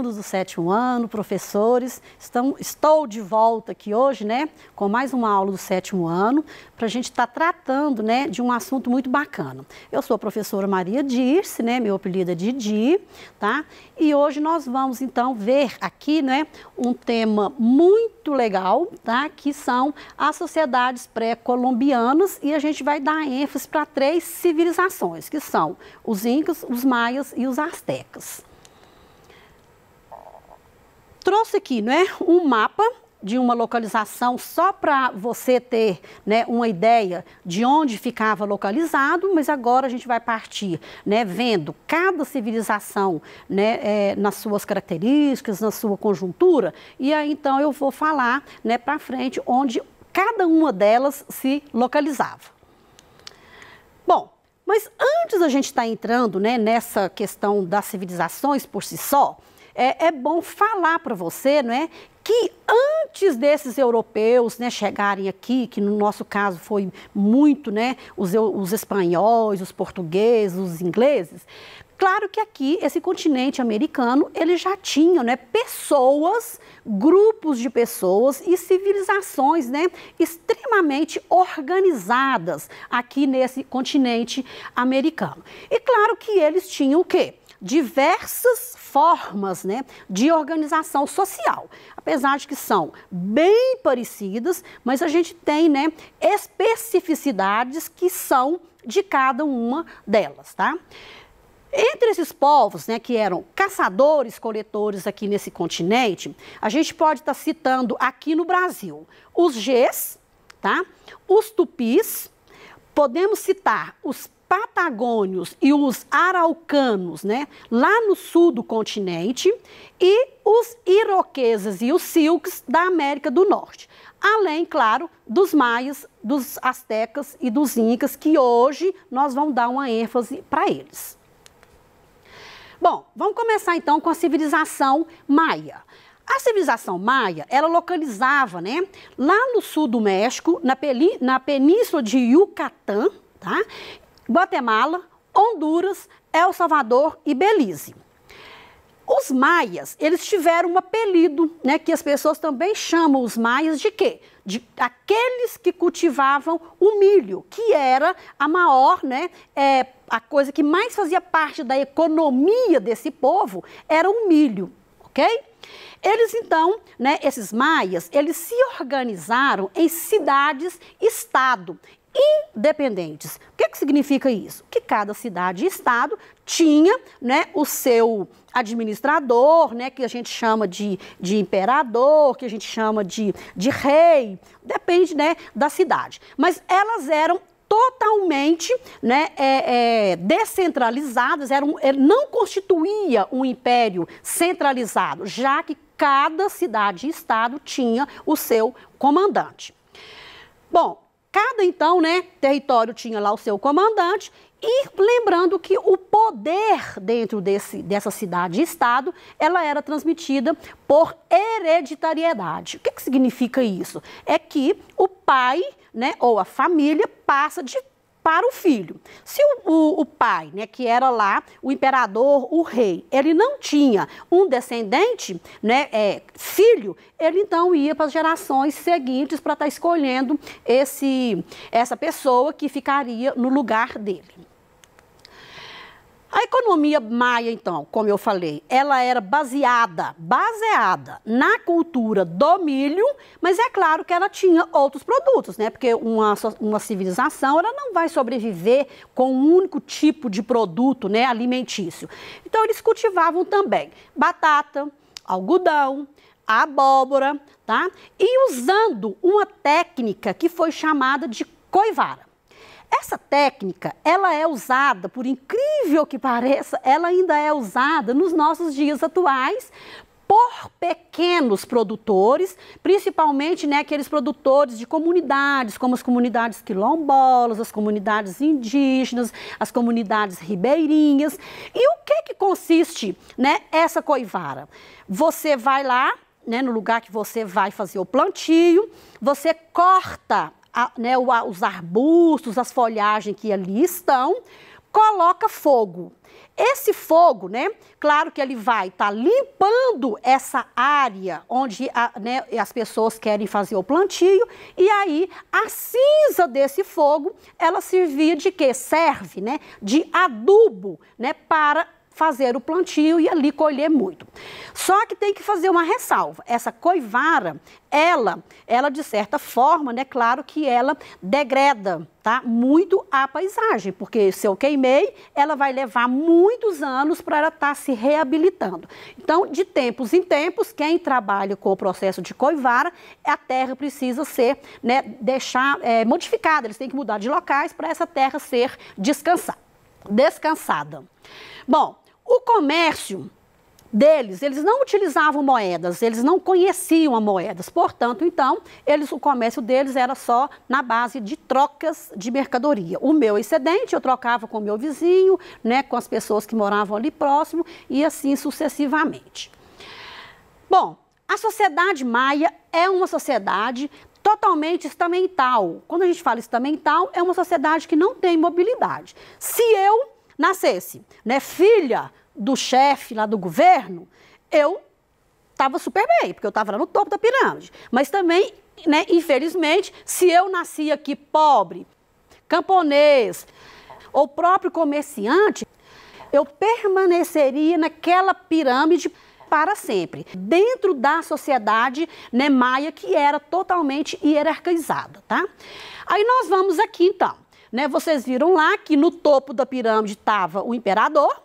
alunos do 7º ano, professores, estou de volta aqui hoje, né, com mais uma aula do 7º ano, para a gente estar tratando, né, de um assunto muito bacana. Eu sou a professora Maria Dirce, né, meu apelido é Didi, tá? E hoje nós vamos, então, ver aqui, né, um tema muito legal, tá? Que são as sociedades pré-colombianas, e a gente vai dar ênfase para 3 civilizações, que são os incas, os maias e os astecas. Trouxe aqui, né, um mapa de uma localização só para você ter, né, uma ideia de onde ficava localizado, mas agora a gente vai partir, né, vendo cada civilização, né, nas suas características, na sua conjuntura, e aí então eu vou falar, né, para frente onde cada uma delas se localizava. Bom, mas antes da gente estar entrando, né, nessa questão das civilizações por si só, é bom falar para você, não é, que antes desses europeus, né, chegarem aqui, que no nosso caso foi muito, né, os espanhóis, os portugueses, os ingleses, claro que aqui, esse continente americano, ele já tinha, né, pessoas, grupos de pessoas e civilizações, né, extremamente organizadas aqui nesse continente americano. E claro que eles tinham o quê? Diversas formas, né, de organização social, apesar de que são bem parecidas, mas a gente tem, né, especificidades que são de cada uma delas, tá? Entre esses povos, né, que eram caçadores, coletores aqui nesse continente, a gente pode estar citando aqui no Brasil os Gés, tá? Os Tupis, podemos citar os patagônios e os araucanos, né, lá no sul do continente, e os iroqueses e os silques da América do Norte. Além, claro, dos maias, dos astecas e dos incas, que hoje nós vamos dar uma ênfase para eles. Bom, vamos começar então com a civilização maia. A civilização maia, ela localizava, né, lá no sul do México, na península de Yucatán, tá? Guatemala, Honduras, El Salvador e Belize. Os maias, eles tiveram um apelido, né, que as pessoas também chamam os maias de quê? De aqueles que cultivavam o milho, que era a maior, né, a coisa que mais fazia parte da economia desse povo era o milho, ok? Eles então, né, esses maias, eles se organizaram em cidades-estado, independentes. O que significa isso? Que cada cidade e estado tinha, né, o seu administrador, né, que a gente chama de imperador, que a gente chama de rei, depende, né, da cidade. Mas elas eram totalmente, né, descentralizadas, não constituía um império centralizado, já que cada cidade e estado tinha o seu comandante. Bom, cada, então, né, território tinha lá o seu comandante, e lembrando que o poder dentro dessa cidade e estado, ela era transmitida por hereditariedade. O que significa isso? É que o pai, né, ou a família passa para o filho. Se o pai, né, que era lá o imperador, o rei, ele não tinha um descendente, né, filho, ele então ia para as gerações seguintes para estar escolhendo essa pessoa que ficaria no lugar dele. A economia maia, então, como eu falei, ela era baseada na cultura do milho, mas é claro que ela tinha outros produtos, né? Porque uma civilização, ela não vai sobreviver com um único tipo de produto, né, alimentício. Então, eles cultivavam também batata, algodão, abóbora, tá? E usando uma técnica que foi chamada de coivara. Essa técnica, ela é usada, por incrível que pareça, ela ainda é usada nos nossos dias atuais por pequenos produtores, principalmente, né, aqueles produtores de comunidades, como as comunidades quilombolas, as comunidades indígenas, as comunidades ribeirinhas. E o que consiste, né, essa coivara? Você vai lá, né, no lugar que você vai fazer o plantio, você corta os arbustos, as folhagens que ali estão, coloca fogo. Esse fogo, né, claro que ele vai estar limpando essa área onde né, as pessoas querem fazer o plantio, e aí a cinza desse fogo, ela servia de quê? Serve, né, de adubo, né, para fazer o plantio e ali colher muito. Só que tem que fazer uma ressalva. Essa coivara, ela de certa forma, né, claro que ela degrada, tá, muito a paisagem, porque se eu queimei, ela vai levar muitos anos para ela estar se reabilitando. Então, de tempos em tempos, quem trabalha com o processo de coivara, a terra precisa ser, né, modificada, eles têm que mudar de locais para essa terra ser descansada. Bom, o comércio deles, eles não utilizavam moedas, eles não conheciam as moedas, portanto, então, o comércio deles era só na base de trocas de mercadoria. O meu excedente eu trocava com o meu vizinho, né, com as pessoas que moravam ali próximo e assim sucessivamente. Bom, a sociedade maia é uma sociedade totalmente estamental. Quando a gente fala estamental, é uma sociedade que não tem mobilidade. Se eu nascesse, né, filha do chefe lá do governo, eu estava super bem, porque eu estava lá no topo da pirâmide. Mas também, né, infelizmente, se eu nasci aqui pobre, camponês, ou próprio comerciante, eu permaneceria naquela pirâmide para sempre, dentro da sociedade, né, maia, que era totalmente hierarquizada, tá? Aí nós vamos aqui, então, né, vocês viram lá que no topo da pirâmide estava o imperador.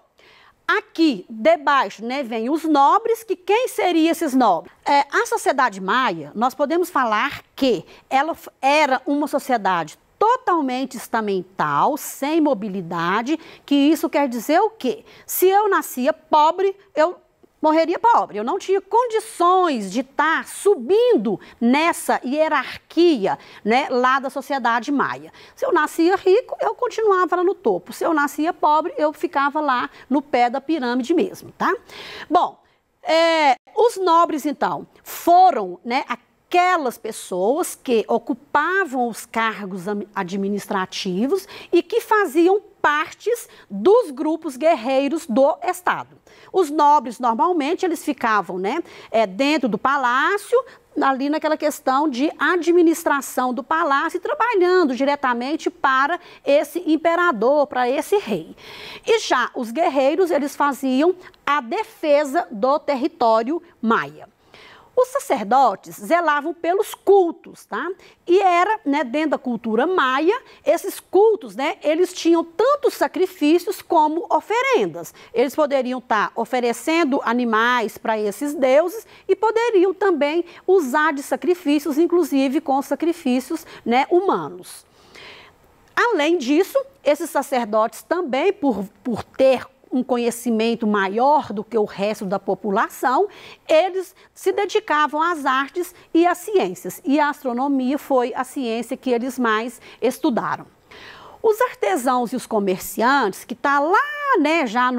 Aqui, debaixo, né, vem os nobres, que quem seriam esses nobres? A sociedade maia, nós podemos falar que ela era uma sociedade totalmente estamental, sem mobilidade, que isso quer dizer o quê? Se eu nascia pobre, eu morreria pobre. Eu não tinha condições de estar subindo nessa hierarquia, né, lá da sociedade maia. Se eu nascia rico, eu continuava lá no topo. Se eu nascia pobre, eu ficava lá no pé da pirâmide mesmo, tá? Bom, os nobres, então, foram, né, aquelas pessoas que ocupavam os cargos administrativos e que faziam partes dos grupos guerreiros do Estado. Os nobres, normalmente, eles ficavam, né, dentro do palácio, ali naquela questão de administração do palácio, trabalhando diretamente para esse imperador, para esse rei. E já os guerreiros, eles faziam a defesa do território maia. Os sacerdotes zelavam pelos cultos, tá? E era, né, dentro da cultura maia, esses cultos, né, eles tinham tanto sacrifícios como oferendas. Eles poderiam estar oferecendo animais para esses deuses e poderiam também usar de sacrifícios, inclusive com sacrifícios, né, humanos. Além disso, esses sacerdotes também, por ter um conhecimento maior do que o resto da população, eles se dedicavam às artes e às ciências. E a astronomia foi a ciência que eles mais estudaram. Os artesãos e os comerciantes, que está lá, né, já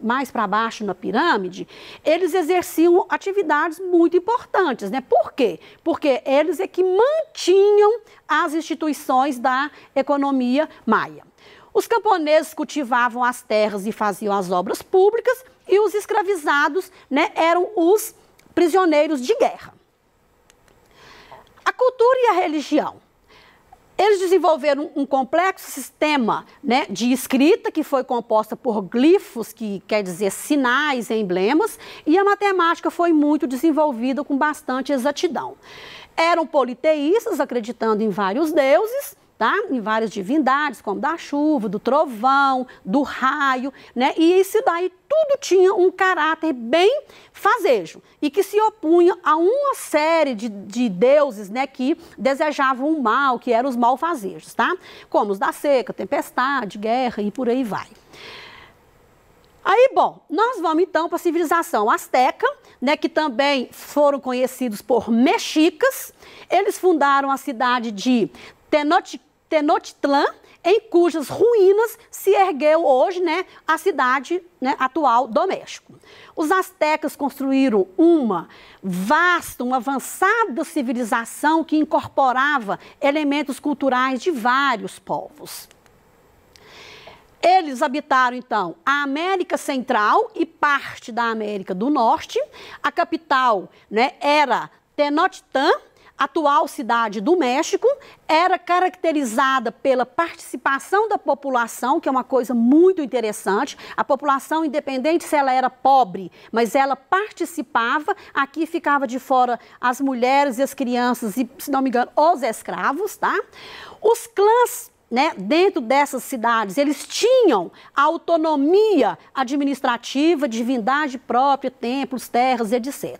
mais para baixo na pirâmide, eles exerciam atividades muito importantes, né? Por quê? Porque eles é que mantinham as instituições da economia maia. Os camponeses cultivavam as terras e faziam as obras públicas e os escravizados, né, eram os prisioneiros de guerra. A cultura e a religião. Eles desenvolveram um complexo sistema, né, de escrita que foi composta por glifos, que quer dizer sinais e emblemas, e a matemática foi muito desenvolvida com bastante exatidão. Eram politeístas, acreditando em vários deuses, tá? Em várias divindades, como da chuva, do trovão, do raio, né? E isso daí tudo tinha um caráter bem fazejo e que se opunha a uma série de deuses, né, que desejavam o mal, que eram os malfazejos, tá? Como os da seca, tempestade, guerra e por aí vai. Aí, bom, nós vamos então para a civilização asteca, né, que também foram conhecidos por mexicas. Eles fundaram a cidade de Tenochtitlan, em cujas ruínas se ergueu hoje, né, a cidade, né, atual do México. Os astecas construíram uma vasta, uma avançada civilização que incorporava elementos culturais de vários povos. Eles habitaram, então, a América Central e parte da América do Norte. A capital, né, era Tenochtitlan, atual cidade do México, era caracterizada pela participação da população, que é uma coisa muito interessante. A população, independente se ela era pobre, mas ela participava. Aqui ficava de fora as mulheres e as crianças e, se não me engano, os escravos, tá? Os clãs, né, dentro dessas cidades, eles tinham autonomia administrativa, divindade própria, templos, terras, etc.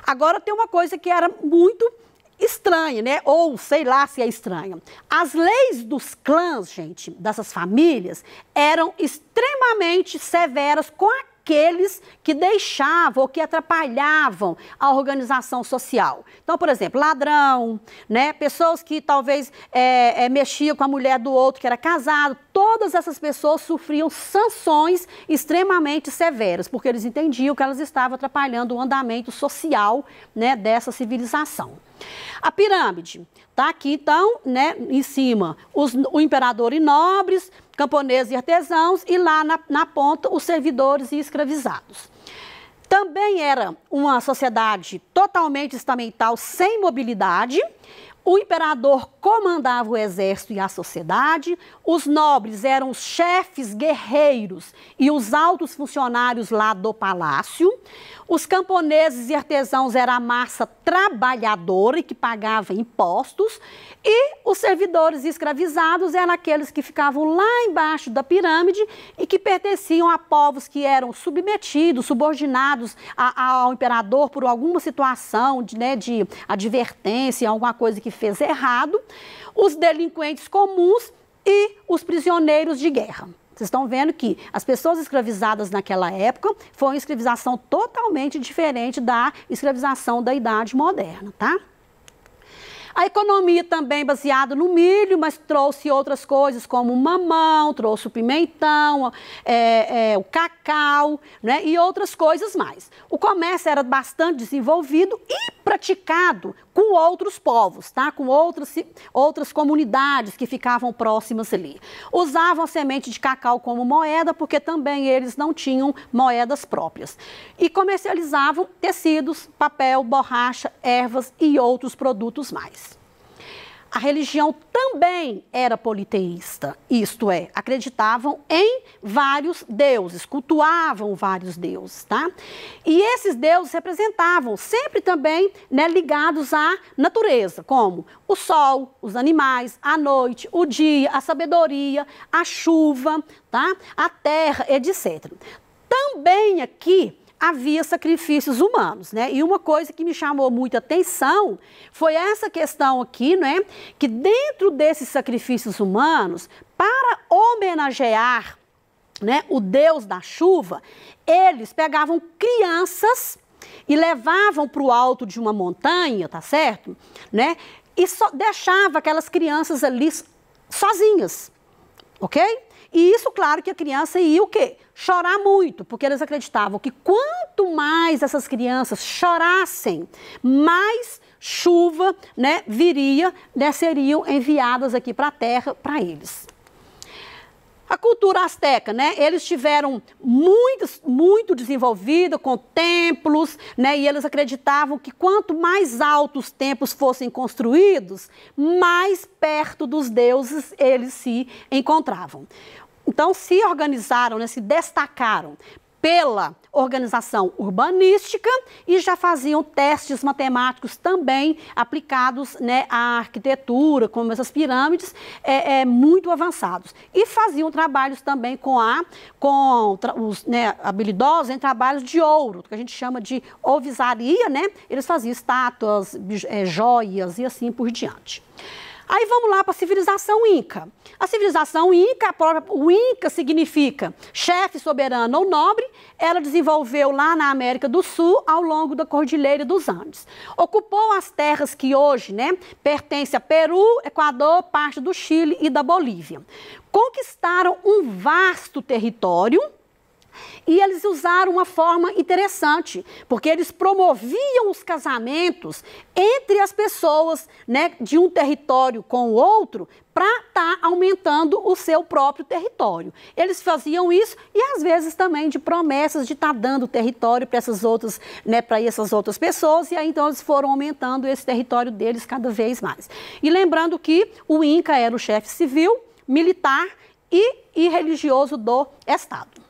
Agora tem uma coisa que era muito estranha, né? Ou sei lá se é estranha. As leis dos clãs, gente, dessas famílias, eram extremamente severas com aqueles que deixavam ou que atrapalhavam a organização social. Então, por exemplo, ladrão, né? Pessoas que talvez mexiam com a mulher do outro que era casado, todas essas pessoas sofriam sanções extremamente severas, porque eles entendiam que elas estavam atrapalhando o andamento social, né, dessa civilização. A pirâmide, tá aqui então, né, em cima, o imperador e nobres, camponeses e artesãos, e lá na ponta os servidores e escravizados. Também era uma sociedade totalmente estamental, sem mobilidade. O imperador comandava o exército e a sociedade, os nobres eram os chefes guerreiros e os altos funcionários lá do palácio, os camponeses e artesãos eram a massa trabalhadora e que pagava impostos, e os servidores e escravizados eram aqueles que ficavam lá embaixo da pirâmide e que pertenciam a povos que eram submetidos, subordinados ao imperador por alguma situação de advertência, alguma coisa que fez errado, os delinquentes comuns e os prisioneiros de guerra. Vocês estão vendo que as pessoas escravizadas naquela época foi uma escravização totalmente diferente da escravização da Idade Moderna, tá? A economia também baseada no milho, mas trouxe outras coisas como o mamão, trouxe o pimentão, o cacau, né, e outras coisas mais. O comércio era bastante desenvolvido e praticado com outros povos, tá? Com outras comunidades que ficavam próximas ali. Usavam a semente de cacau como moeda, porque também eles não tinham moedas próprias. E comercializavam tecidos, papel, borracha, ervas e outros produtos mais. A religião também era politeísta, isto é, acreditavam em vários deuses, cultuavam vários deuses, tá? E esses deuses representavam sempre também, né, ligados à natureza, como o sol, os animais, a noite, o dia, a sabedoria, a chuva, tá? A terra, etc. Também aqui havia sacrifícios humanos, né? E uma coisa que me chamou muita atenção foi essa questão aqui, né? Que dentro desses sacrifícios humanos, para homenagear, né, o Deus da chuva, eles pegavam crianças e levavam para o alto de uma montanha, tá certo? Né? E só deixava aquelas crianças ali sozinhas, ok? E isso, claro, que a criança ia o quê? Chorar muito, porque eles acreditavam que quanto mais essas crianças chorassem, mais chuva, né, viria, né, seriam enviadas aqui para a terra para eles. A cultura asteca, né, eles tiveram muito desenvolvida, com templos, né, e eles acreditavam que quanto mais altos os templos fossem construídos, mais perto dos deuses eles se encontravam. Então, se organizaram, né, se destacaram pela organização urbanística e já faziam testes matemáticos também aplicados, né, à arquitetura, como essas pirâmides, muito avançados. E faziam trabalhos também os habilidosos em trabalhos de ouro, que a gente chama de ovisaria, né? Eles faziam estátuas, joias e assim por diante. Aí vamos lá para a civilização Inca. A civilização Inca, o Inca significa chefe, soberano ou nobre. Ela desenvolveu lá na América do Sul, ao longo da Cordilheira dos Andes. Ocupou as terras que hoje, né, pertencem a Peru, Equador, parte do Chile e da Bolívia. Conquistaram um vasto território, E eles usaram uma forma interessante, porque eles promoviam os casamentos entre as pessoas, né, de um território com o outro, para estar aumentando o seu próprio território. Eles faziam isso e às vezes também de promessas de estar dando território para essas outras, né, para essas outras pessoas, e aí então eles foram aumentando esse território deles cada vez mais. E lembrando que o Inca era o chefe civil, militar e religioso do Estado.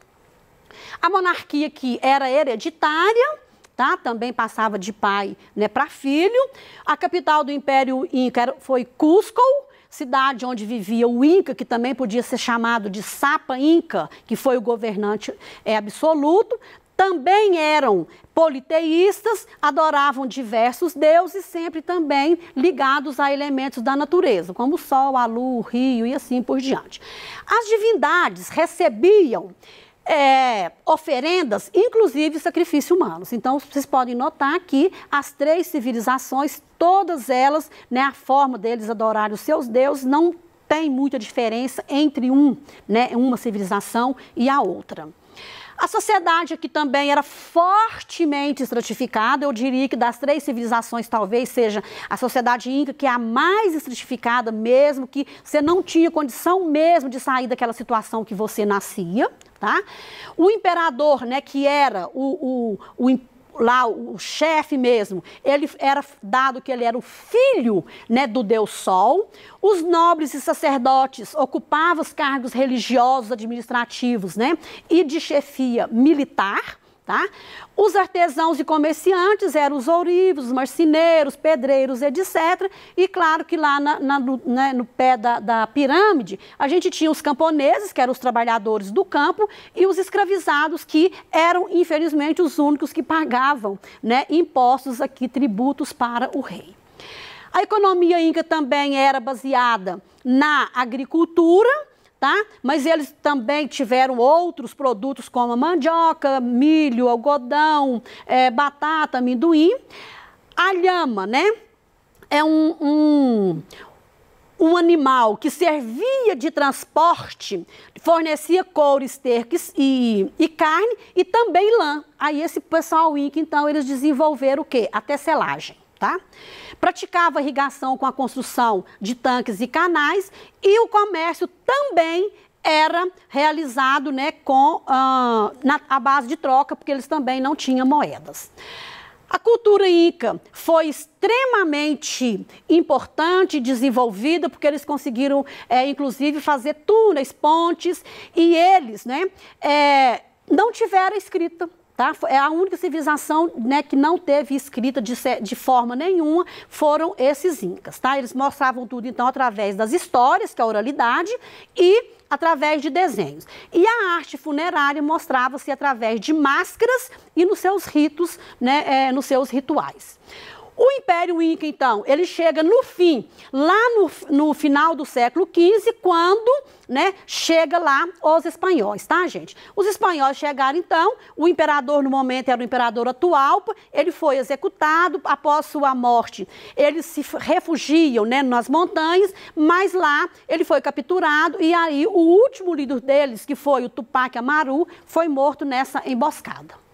A monarquia que era hereditária, tá? Também passava de pai, né, para filho. A capital do Império Inca foi Cusco, cidade onde vivia o Inca, que também podia ser chamado de Sapa Inca, que foi o governante absoluto. Também eram politeístas, adoravam diversos deuses, sempre também ligados a elementos da natureza, como o sol, a lua, o rio e assim por diante. As divindades recebiam oferendas, inclusive sacrifícios humanos. Então, vocês podem notar que as três civilizações, todas elas, né, a forma deles adorarem os seus deuses, não tem muita diferença entre uma civilização e a outra. A sociedade aqui também era fortemente estratificada. Eu diria que das três civilizações talvez seja a sociedade Inca que é a mais estratificada mesmo, que você não tinha condição mesmo de sair daquela situação que você nascia, tá? O imperador, né, que era o chefe mesmo, ele era dado que ele era o filho, né, do Deus Sol. Os nobres e sacerdotes ocupavam os cargos religiosos, administrativos, né, e de chefia militar, tá? Os artesãos e comerciantes eram os ourives, os marceneiros, pedreiros, etc. E claro que lá no pé da pirâmide, a gente tinha os camponeses, que eram os trabalhadores do campo, e os escravizados, que eram, infelizmente, os únicos que pagavam, né, impostos aqui, tributos para o rei. A economia inca também era baseada na agricultura, tá? Mas eles também tiveram outros produtos como a mandioca, milho, algodão, batata, amendoim. A lhama, né? É um animal que servia de transporte, fornecia couro, esterques e carne e também lã. Aí esse pessoal inca, então, eles desenvolveram o quê? A tecelagem, tá? Praticava irrigação com a construção de tanques e canais, e o comércio também era realizado, né, a base de troca, porque eles também não tinham moedas. A cultura inca foi extremamente importante e desenvolvida, porque eles conseguiram, inclusive, fazer túneis, pontes, e eles, né, não tiveram escrita. Tá? É a única civilização, né, que não teve escrita de forma nenhuma, foram esses incas. Tá? Eles mostravam tudo, então, através das histórias, que é a oralidade, e através de desenhos. E a arte funerária mostrava-se através de máscaras e nos seus ritos, né, nos seus rituais. O Império Inca, então, ele chega no fim, lá no final do século XV, quando, né, chega lá os espanhóis, tá, gente? Os espanhóis chegaram, então, o imperador, no momento, era o imperador Atahualpa, ele foi executado. Após sua morte, eles se refugiam, né, nas montanhas, mas lá ele foi capturado, e aí o último líder deles, que foi o Tupac Amaru, foi morto nessa emboscada.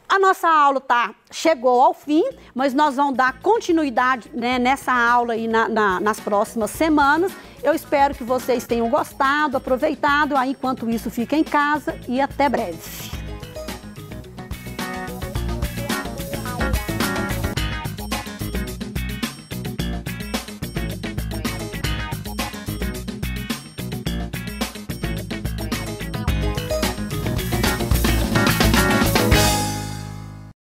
A nossa aula chegou ao fim, mas nós vamos dar continuidade, né, nessa aula e nas próximas semanas. Eu espero que vocês tenham gostado, aproveitado. Aí, enquanto isso, fica em casa e até breve.